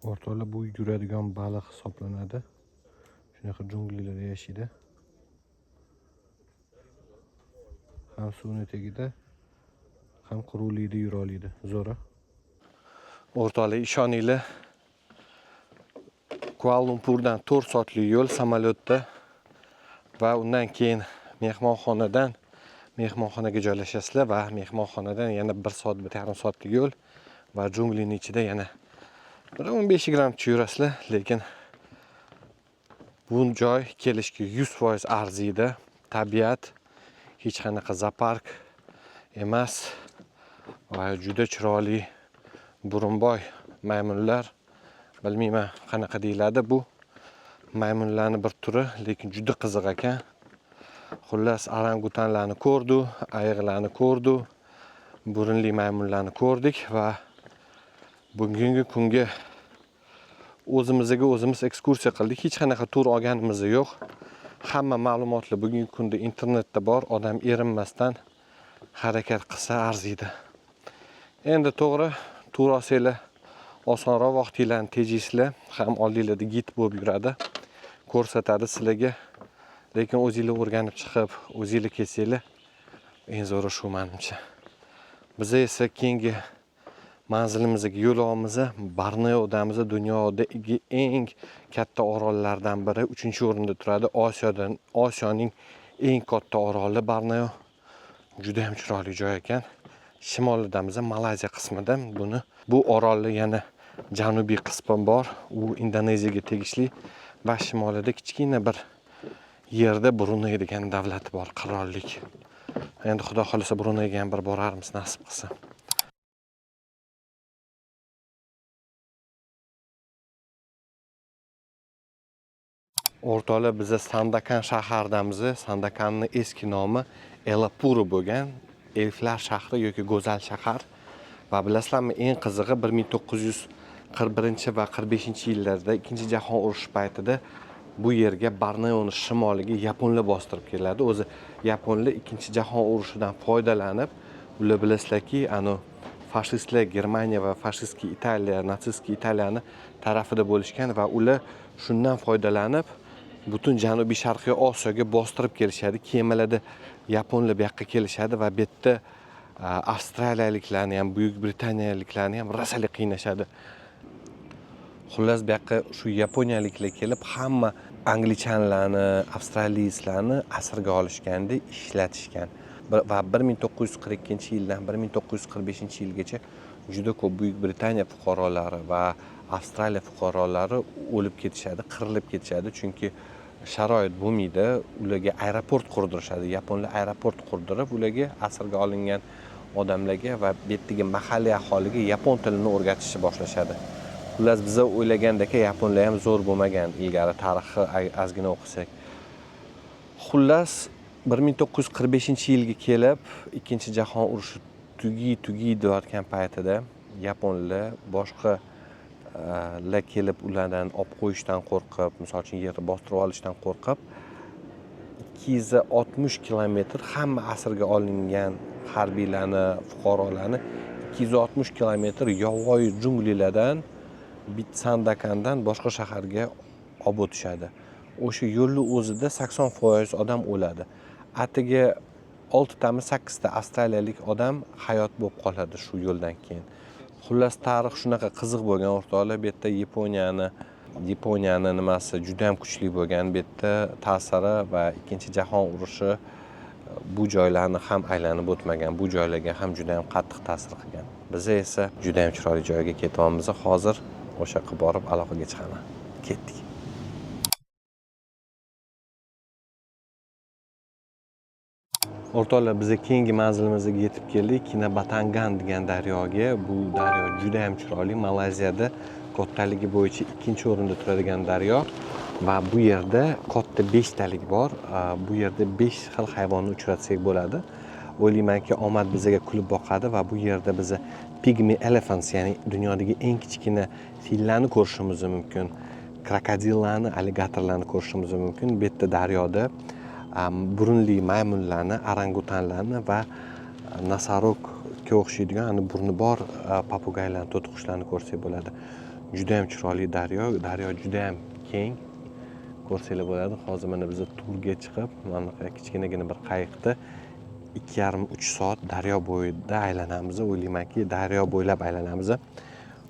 O'rtoqlar, bu yuradigan baliq hisoblanadi. Shunaqa junglilarda yashaydi. Ham suvni tagida, ham quruqlikda yura oladi, zo'ra. O'rtoqlar, ishoninglar, Kuala Lumpurdan 4 soatlik yo'l samolyotda va undan keyin mehmonxonadan mehmonxonaga joylashasizlar va mehmonxonadan yana 1 soat, 1,5 soatlik yo'l va junglining ichida yana 15 grammcha yurasizlar, lekin bu joy kelishga 100% arziydi. Tabiat, hech qanaqa zoopark emas va juda chiroyli burunboy maymunlar, bilmayman qanaqa deyiladi bu. maymunlarning bir turi, lekin juda qiziq ekan. Xullas, orangutanlarni ko'rdik, ayiqlarni ko'rdik, burunli maymunlarni ko'rdik va bugungi kunga o'zimizga o'zimiz ekskursiya qildik. Hech qanaqa tur olganimiz yo'q. Hamma ma'lumotlar bugungi kunda internetda bor. Odam erinmasdan harakat qilsa arziydi. Endi to'g'ri, tur olsanglar osonroq vaqtinglarni tejaysizlar, ham oldinglarda gid bo'lib yuradi. Ko'rsatadi sizlarga. Lekin o'zinglar o'rganib chiqib, o'zinglar kelsanglar eng zo'ri shu menimcha. Biz esa keyingi manzilimizga yo'l olamiz. Borneodamiz, dunyodagi eng katta orollardan biri, 3-o'rinda turadi. Osiyoning eng katta oroli Borneo. Juda ham chiroyli joy ekan. Shimolidamiz, Malayziya qismida bu orolning yana janubiy qismi bor. U Indoneziyaga tegishli va shimolida kichkina bir yerda Bruney degan davlat bor, qirollik. Endi Xudo xolasa Bruneyga ham bir borarmiz nasib qilsa. O'rtoqlar, biz Sandakan shahardamiz. Sandakanning eski nomi Elapuru bo'lgan, elflar shahri yoki go'zal shahar. Va bilasizlarmi, eng qizig'i 1941 va 45-yillarda Ikkinchi jahon urushi paytida bu yerga Borneoning shimoliga yaponlar bostirib keladi. O'zi yaponlar Ikkinchi jahon urushidan foydalanib, ular bilasizlarki, fashistlar Germaniya va fashistskiy Italiya, natsistskiy Italiyani tarafida bo'lishgan va ular shundan foydalanib butun janubiy sharqiy Osiyoga bostirib kelishadi. Kemalarda yaponlar bu yoqqa kelishadi va bu yerda Avstraliyaliklarni ham, Buyuk Britaniyaliklarni ham rosali qiynashadi. Xullas, bu yoqqa shu yaponiyaliklar kelib, hamma anglichanlarni, avstraliylarni asirga olishganda ishlatishgan. Va 1942-yildan 1945-yilgacha juda ko'p Buyuk Britaniya fuqarolari va Avstraliya fuqarolari o'lib ketishadi, qirilib ketishadi, chunki sharoit bo'lmaydi. Ularga aeroport qurdirishadi. Yaponlar aeroport qurdirib, ularga asirga olingan odamlarga va bu yerdagi mahalliy aholiga yapon tilini o'rgatishni boshlashadi. Xullas, biz o'ylagandek yaponlar ham zo'r bo'lmagan ilgari, tarixni ozgina o'qisak. Xullas, 1945-yilga kelib, Ikkinchi jahon urushi tugiy deyotgan paytida yaponlar boshqa kelib ulardan olib qo'yishdan qo'rqib, misol uchun yerni bostirib olishdan qo'rqib, 260 kilometr hamma asirga olingan harbiylarni, fuqarolarni 260 kilometr yovvoyi junglilardan Sandakandan boshqa shaharga olib o'tishadi. O'sha yo'lning o'zida 80% odam o'ladi. Atigi 6-8 ta avstraliyalik odam hayot bo'lib qoladi shu yo'ldan keyin. Xullas, tarix shunaqa qiziq bo'lgan o'rtoqlar. Bu yerda Yaponiyani nimasi juda ham kuchli bo'lgan. Bu yerda ta'siri va Ikkinchi jahon urushi bu joylarni ham aylanib o'tmagan. Bu joylarga ham juda ham qattiq ta'sir qilgan. Biz esa juda ham chiroyli joyga ketyapmiz. Hozir o'sha yoqqa borib aloqaga chiqaman. Ketdik. O'rtoqlar, biz keyingi manzilimizga yetib keldik. Kinabatangan degan daryoga. Bu daryo juda ham chiroyli. Malayziyada kattaligi bo'yicha 2-o'rinda turadigan daryo va bu yerda katta 5 talik bor. Bu yerda 5 xil hayvonni uchratsak bo'ladi. O'ylaymanki, omad bizga kulib boqadi va bu yerda biz pygmy elephants, ya'ni dunyodagi eng kichkina fillarni ko'rishimiz mumkin. Krokodillarni, alligatorlarni ko'rishimiz mumkin. Bu yerda daryoda burunli maymunlarni, orangutanlarni va nosорогga o'xshaydigan burni bor papugaylarni, to'tiqushlarni ko'rsak bo'ladi. Juda ham chiroyli daryo, juda ham keng. Ko'rsanglar bo'ladi. Hozir mana biz turga chiqib, mana kichkinagina bir qayiqda 2,5-3 soat daryo bo'yida aylanamiz. O'ylaymanki, daryo bo'ylab aylanamiz.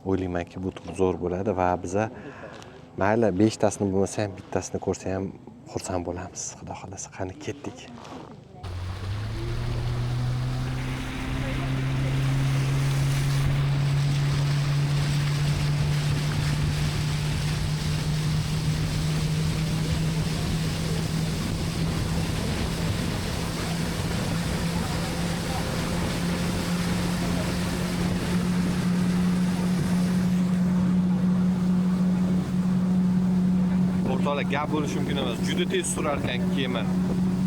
O'ylaymanki, bu tur zo'r bo'ladi va biz mayli 5 tasini bo'lmasa ham bittasini ko'rsa ham xursand bo'lamiz. Xudo xolasa, qani ketdik. O'rtoqlar, gap bo'lishi mumkin emas. Juda tez surar ekan kema.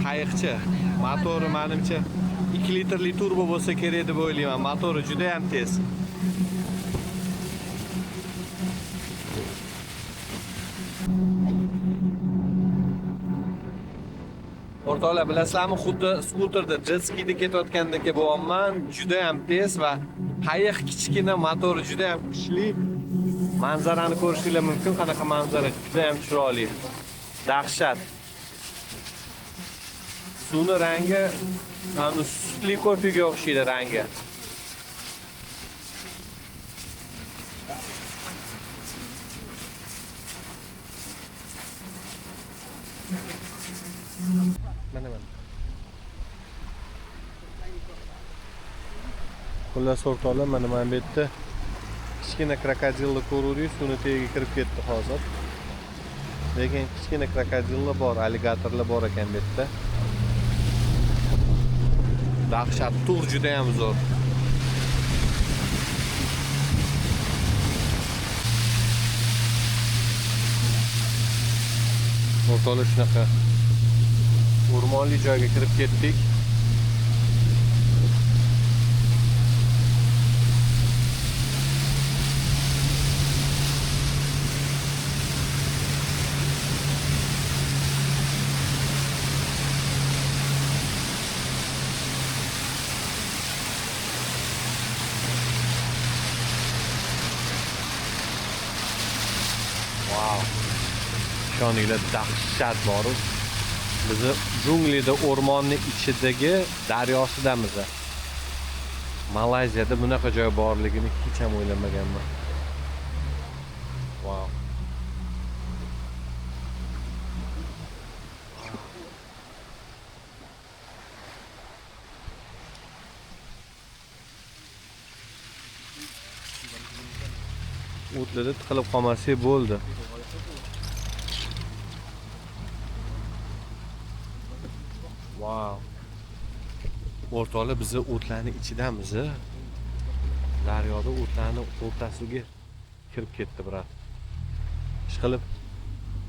Qayiqchi. Motori menimcha 2 litrli turbo bo'lsa kerak deb o'ylayman. Motori juda ham tez. O'rtoqlar, bilasizlarmi, xuddi skuterda jet skida ketayotgandek bo'lyapman. Juda ham tez va qayiq kichkina, motori juda ham kuchli. Manzarani ko'rishingiz mumkin. Qanaqa manzara, juda ham chiroyli. Dahshat. Suvning rangi sutli kofega o'xshaydi rangi. Mana. Xullas o'rtoqlar, mana bu yerda kichkina krokodilni ko'rdik, suvni tagiga kirib ketdi hozir. Lekin kichkina krokodillar bor, alligatorlar bor ekan bu yerda. Dahshat, tug' juda ham zo'r. O'rtoqlar, shunaqa o'rmonli joyga kirib ketdik. Wow. Shoninglar dahshat bor. Biz junglida, o'rmonning ichidagi daryosidamiz. Malayziyada bunaqa joy borligini hech ham o'ylamaganman. Wow. O'tlarda tiqilib qolmasak bo'ldi. Wow. O'rtoqlar, biz o'tlarning ichidamiz. Daryoda o'tlarning o'rtasiga kirib ketdi, brat. Ishqilib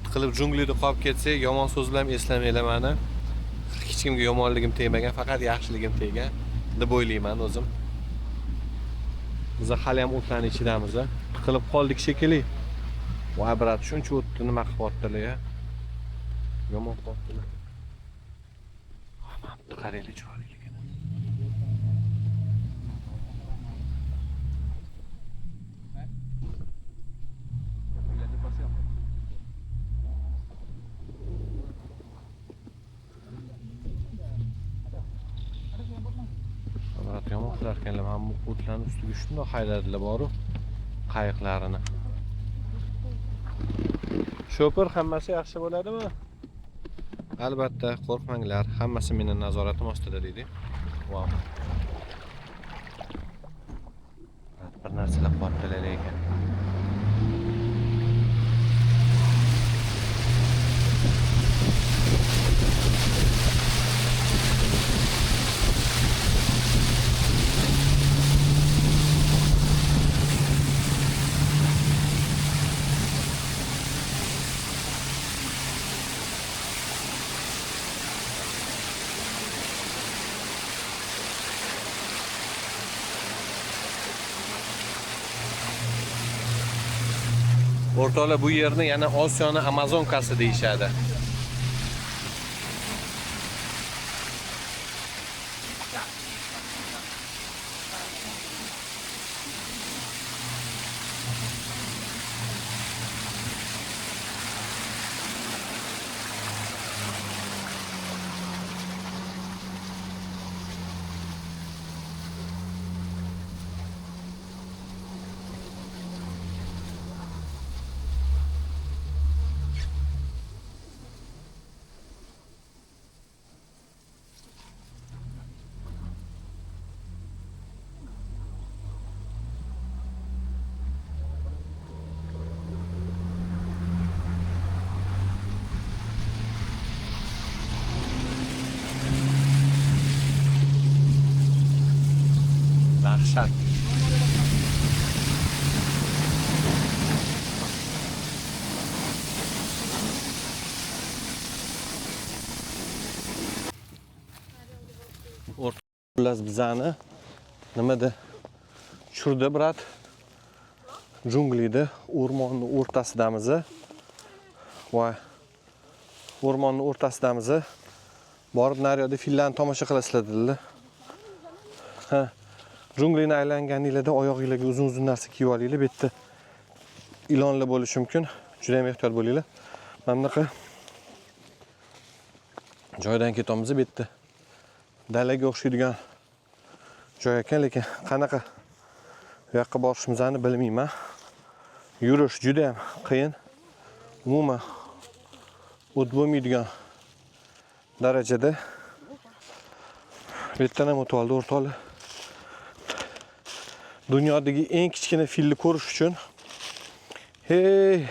tiqilib junglida qolib ketsak, yomon so'z bilan eslamanglar meni. Hech kimga yomonligim tegmagan, faqat yaxshiligim teggan deb o'ylayman o'zim. Biz hali ham o'tlarning ichidamiz. Tiqilib qoldik shekilli. Voy brat, shuncha o'tni nima qilyaptilar-ya? Yomon qilyaptilar. Qaraylik chiroyligini. Brat, yomon qilar ekanlar. Mana bu o'tlarning ustiga shunday haydadilar boru qayiqlarini. Shofer, hammasi yaxshi bo'ladimi? Albatta, qo'rqmanglar, hammasi mening nazoratim ostida deydi. Wow. Bir narsalar qilyaptilar ekan. O'rtoqlar, bu yerni yana Osiyoning Amazonkasi deyishadi. Dahshat. Xullas bizani nimada tushirdi, brat. Junglida, o'rmonning o'rtasidamiz. Voy. O'rmonning o'rtasidamiz. Borib naryoqda fillarni tomosha qilasizlar dedilar. Ha. Junglini aylanganingizda oyog'ingizga uzun narsa kiyib olinglar. Bu yerda ilonlar bo'lishi mumkin. Juda ham ehtiyot bo'linglar. Mana bunaqa joydan ketamiz bu yerda. Dalaga o'xshaydigan joy ekan, lekin qanaqa bu yoqqa borishimizni bilmayman. Yurish juda ham qiyin. Umuman o't bo'lmaydigan darajada. Bu yerdan ham o'tib oldi o'rtoqlar. Dunyodagi eng kichkina filni ko'rish uchun hey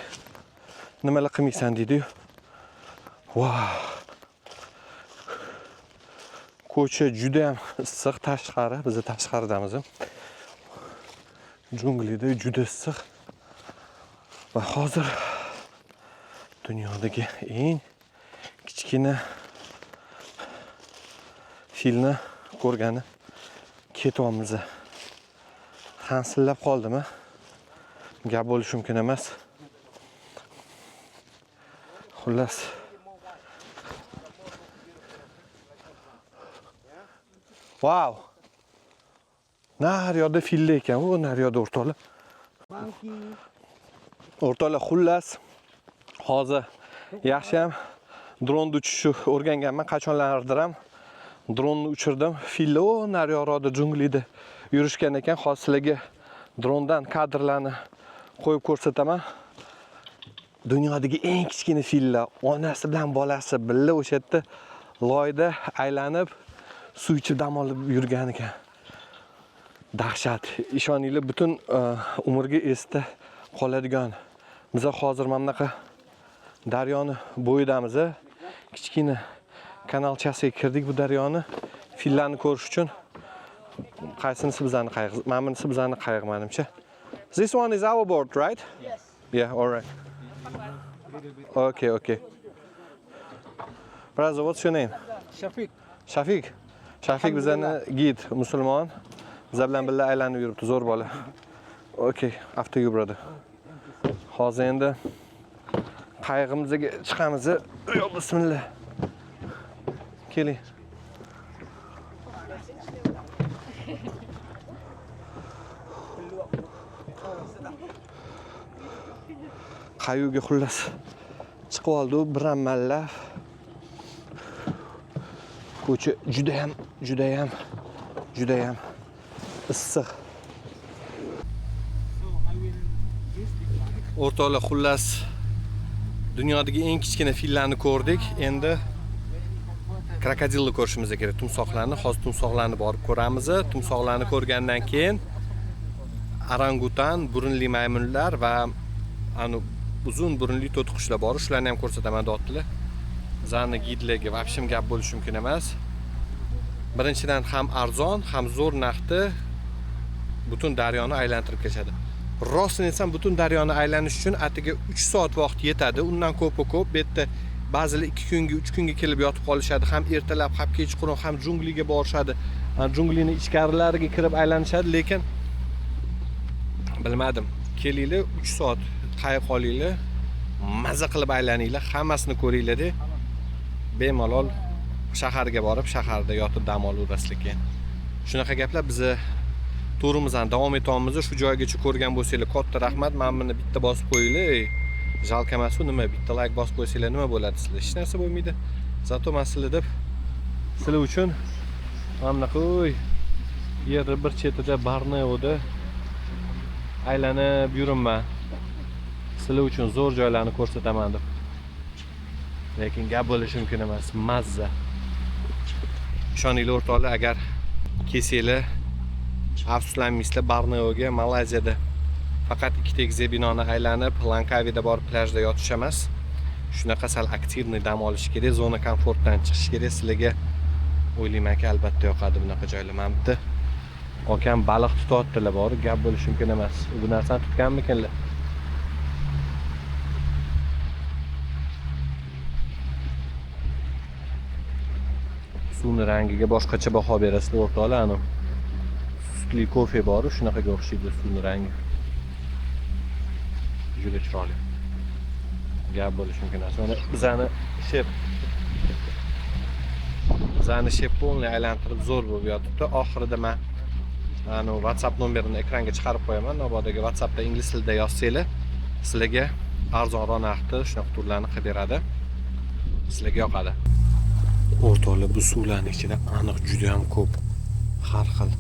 nimalar qilmaysan deydi-yu. Wow. Ko'cha juda ham issiq tashqari, biz tashqaridamiz. Junglida juda issiq. Va hozir dunyodagi eng kichkina filni ko'rgani ketyapmiz. Hansillab qoldimi? Gap bo'lishi mumkin emas. Xullas Wow. Naryoqda fillar ekan, u naryoqda o'rtoqlar. O'rtoqlar, xullas hozir yaxshi ham dronni uchishni o'rganganman. Qachonlardir ham dronni uchirdim. Fillar o naryoqda junglida yurishgan ekan. Hozir sizlarga drondan kadrlarni qo'yib ko'rsataman. Dunyodagi eng kichkina fillar onasi bilan bolasi birga o'sha yerda loyda aylanib suv ichib dam olib yurgan ekan. Dahshat. Ishoninglar, butun umrga esda qoladigan. Biz hozir mana bunaqa daryoni bo'yidamiz. Kichkina kanalchasiga kirdik bu daryoni. Fillarni ko'rish uchun. Qaysinisi bizani qayg'i? Mana bunisi bizani qayg'i menimcha. This one is our boat, right? Yes. Yeah, all right. Okay. Brother, what's your name? Shafiq. Shafiq bizani gid, musulmon. Bizlar bilan birga aylanib yuribdi, zo'r bola. Okay, after you, brother. Hozir endi qayg'imizga chiqamiz. Yo, bismillah. Keling. Qayuga xullas chiqib oldi u bir amallab. Ko'cha juda ham issiq. O'rtoqlar, xullas dunyodagi eng kichkina fillarni ko'rdik. Endi krokodilni ko'rishimiz kerak, tumsoqlarni. Hozir tumsoqlarni borib ko'ramiz. Tumsoqlarni ko'rgandan keyin orangutan, burunli maymunlar va uzun burunli to'tiqushlar bor. Shularni ham ko'rsataman dotlar. Bizani gidlarga vobshim gap bo'lishi mumkin emas. Birinchidan ham arzon, ham zo'r narxda butun daryoni aylantirib ketadi. Rostini aytsam, butun daryoni aylanish uchun atiga 3 soat vaqt yetadi. Undan ko'p. Bu yerda ba'zilar 2 kunga, 3 kunga kelib yotib qolishadi. Ham ertalab, ham kechqurun, ham jungliga borishadi. Junglining ichkarilariga kirib aylanishadi, lekin bilmadim. Kelinglar 3 soat qayiq olinglar, maza qilib aylaninglar, hammasini ko'ringlar-da. Bemalol shaharga borib, shaharda yotib dam olaverasizlar keyin. Shunaqa gaplar biz turimizdan davom etamiz. Shu joygacha ko'rgan bo'lsanglar, katta rahmat. Men buni bitta bosib qo'yinglar. Jalka emas u, nima? Bitta like bosib qo'ysanglar nima bo'ladi sizlar? Hech narsa bo'lmaydi. Zato men sizlar deb sizlar uchun mana bunaqa yerni bir chetida Borneoda aylanib yuribman. Sizlar uchun zo'r joylarni ko'rsataman deb. Lekin gap bo'lishi mumkin emas. Mazza. Ishoninglar o'rtoqlar, agar kelsanglar, afsuslanmaysizlar. Borneoga Malayziyada faqat ikkita egizak binoni aylanib, Langkavida borib plyajda yotish emas. Shunaqa sal aktivniy dam olish kerak, zona komfortdan chiqish kerak. Sizlarga o'ylaymanki, albatta yoqadi bunaqa joylar. Men bitta okam baliq tutyaptilar, bor, gap bo'lishi mumkin emas. Bu narsani tutganmikanlar? suvni rangiga boshqacha baho berasizlar o'rtoqlar. Ana sutli kofe bor, shunaqaga o'xshaydi suvni rangi. Juda chiroyli. Gap bo'lishi mumkin emas. Mana bizani shep polni aylantirib zo'r bo'lib yotibdi. Oxirida men ana WhatsApp nomerini ekranga chiqarib qo'yaman. Navbadagi WhatsAppda ingliz tilida yozsanglar, sizlarga arzonroq narxda shunaqa turlarni qilib beradi. Sizlarga yoqadi. O'rtoqlar, bu suvlarning ichida aniq juda ham ko'p har xil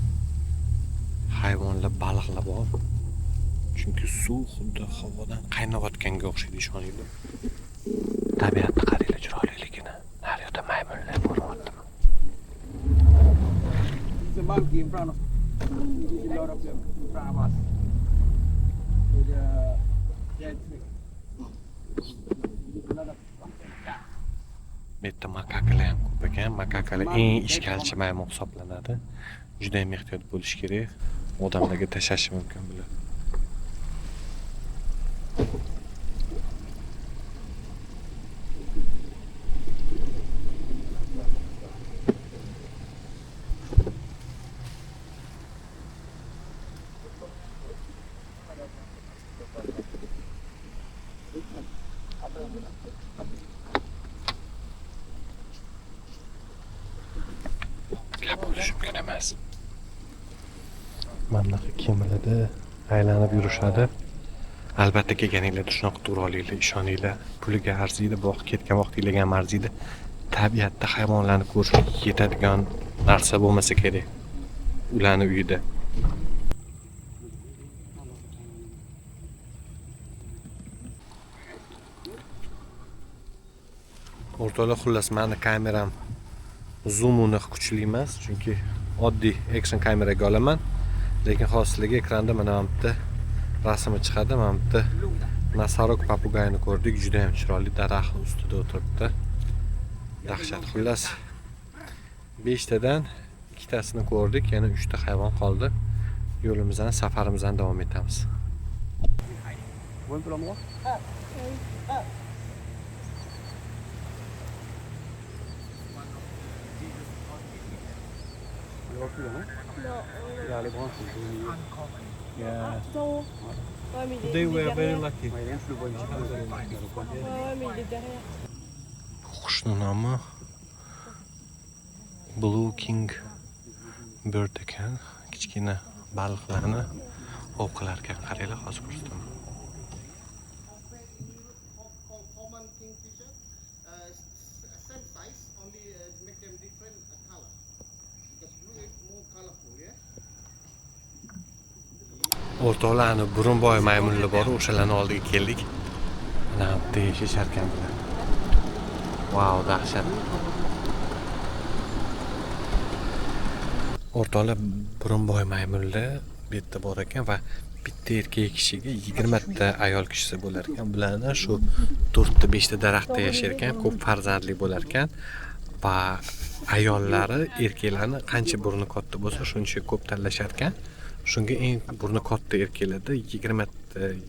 hayvonlar, baliqlar bor. Chunki suv xuddi havodan qaynayotganga o'xshaydi, ishoninglar. Tabiatni qaranglar chiroyliligini. Naryoqda maymunlar ko'ryapman. There's a monkey in front of there's a lot of them in front of us. With a dead tree. Bu yerda makakalar ham ko'p ekan. Makakalar eng ishkalchi maymun hisoblanadi. Juda ham ehtiyot bo'lish kerak. Odamlarga tashashi mumkin bular. Gap bo'lishi mumkin emas. Mana kemalarda aylanib yurishadi. Albatta kelganinglarda shunaqa tur olinglar, ishoninglar. Puliga arziydi, bu ketgan vaqtinglarga ham arziydi. Tabiatda hayvonlarni ko'rishga yetadigan narsa bo'lmasa kerak. Ularni uyida. O'rtoqlar, xullas meni kameram zoomuni kuchli emas, chunki oddiy action kameraga olaman. Lekin hozir sizlarga ekranda mana bu yerda rasmi chiqadi. Mana bu yerda nosорог papugayni ko'rdik. Juda ham chiroyli daraxt ustida o'tiribdi. Dahshat. Xullas 5 tadan 2 tasini ko'rdik, yana 3 ta hayvon qoldi. Yo'limizdan, safarimizdan davom etamiz. Buen plomo. Yeah. Ouais, mais They il est were very derrière. lucky. Ouais, je le vois ici. Ouais, mais il est derrière. Qushning nomi Blue King bird ekan. Kichkina baliqlarni ov qilar ekan. Qaranglar, hozir ko'rsataman. Common kingfisher, same size, only make them different color. Because blue is more colorful, yeah. O'rtoqlarni burunboy maymunlar bor, o'shalarning oldiga keldik. Mana bu yerda yashashar ekan bular. Wow, dahshat. O'rtoqlar, burunboy maymunlar bu yerda bor ekan va bitta erkak kishiga 20 ta ayol kishisi bo'lar ekan. Bularni shu 4 ta 5 ta daraxtda yashar ekan, ko'p farzandli bo'lar ekan va ayollari erkaklarni qancha burni katta bo'lsa, shuncha ko'p tanlashar ekan. Shunga eng burni katta erkaklarda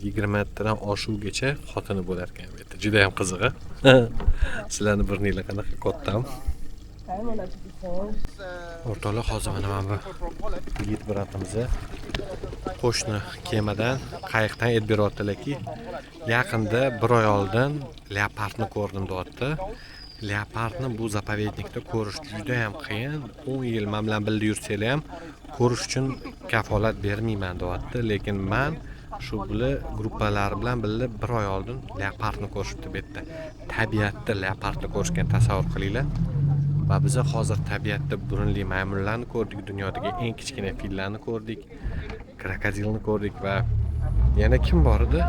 20 tadan oshuvgacha xotini bo'lar ekan. Bu yerda juda ham qiziq. Sizlarning burninglar qanaqa kattami? O'rtoqlar, hozir mana bu yigit biratimiz qo'shni kemadan, qayiqdan aytib beryaptilarki, yaqinda 1 oy oldin leopardni ko'rdim deyapti. Leopardni bu zapovednikda ko'rish juda ham qiyin. 10 yil men bilan birga yursanglar ham ko'rish uchun kafolat bermayman deyapti. Lekin men shu bular gruppalari bilan birga 1 oy oldin leopardni ko'rishibdi bu yerda. Tabiatda leopardni ko'rishgan tasavvur qilinglar. Va biz hozir tabiatda burunli maymunlarni ko'rdik, dunyodagi eng kichkina fillarni ko'rdik, krokodilni ko'rdik va yana kim bor edi?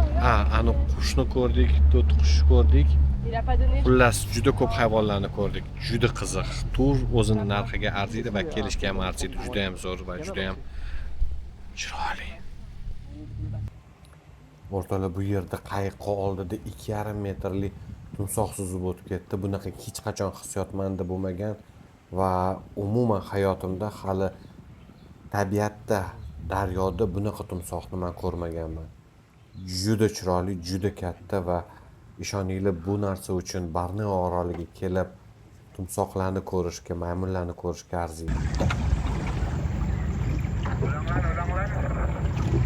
Ani qushni ko'rdik, to'tiqushni ko'rdik. Xullas, juda ko'p hayvonlarni ko'rdik. Juda qiziq. Tur o'zini narxiga arziydi va kelishga ham arziydi. Juda ham zo'r va juda ham chiroyli. O'rtoqlar, bu yerda qayiqqa oldida 2,5 metrlik timsoh suzib o'tib ketdi. Bunaqa hech qachon hissiyot menda bo'lmagan va umuman hayotimda hali tabiatda, daryoda bunaqa timsohni men ko'rmaganman. Juda chiroyli, juda katta va ishoninglar, bu narsa uchun Borneo oroliga kelib Tumsoqlarni ko'rishga, maymunlarni ko'rishga arziydi.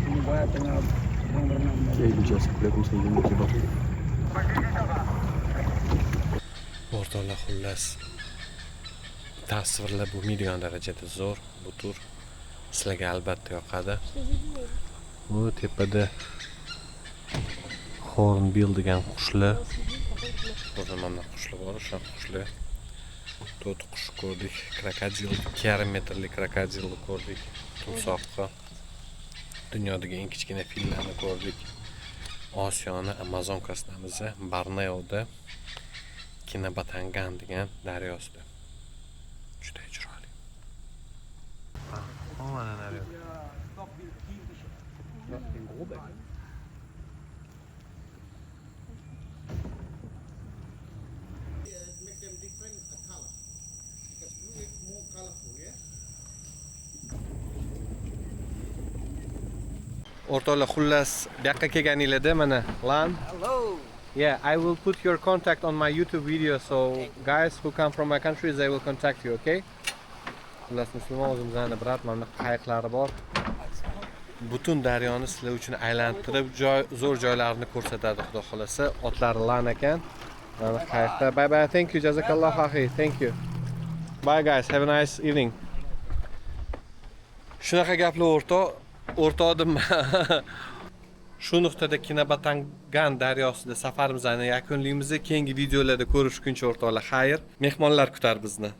Ini buat tengah berenang. O'rtoqlar, xullas tasvirlab bo'lmaydigan darajada zo'r bu tur. Sizlarga albatta yoqadi. Bu tepada Hornbill degan qushlar. Burada mana qushlar bor, o'sha qushlar. To'rt qush ko'rdik, krokodil, 2,5 metrlik krokodilni ko'rdik, timsohni. Dunyodagi eng kichkina fillarni ko'rdik. Osiyoni Amazonkasida, Borneoda, Kinabatangan degan daryosida. Juda chiroyli. Mana daryo. Make them different color because blue is more colorful, yeah. O'rtoqlar, xullas bu yoqqa kelganinglarda mana Lan. Hello. Yeah, I will put your contact on my YouTube video, so guys who come from my country, they will contact you, okay? Xullas, musulmon o'zimizning brat, mana qayiqlari bor. Butun daryoni sizlar uchun aylantirib, zo'r joylarni ko'rsatadi, xudo xolasa. Otlari Lan ekan. Mana qayiqda. Bye bye, thank you, jazakalloh akhi, thank you. Bye guys, have a nice evening. Shunaqa gaplar o'rtoqdim. Shu nuqtada Kinabatangan daryosida safarimizni yakunlaymiz. Keyingi videolarda ko'rishguncha o'rtoqlar, xayr. Mehmonlar kutar bizni.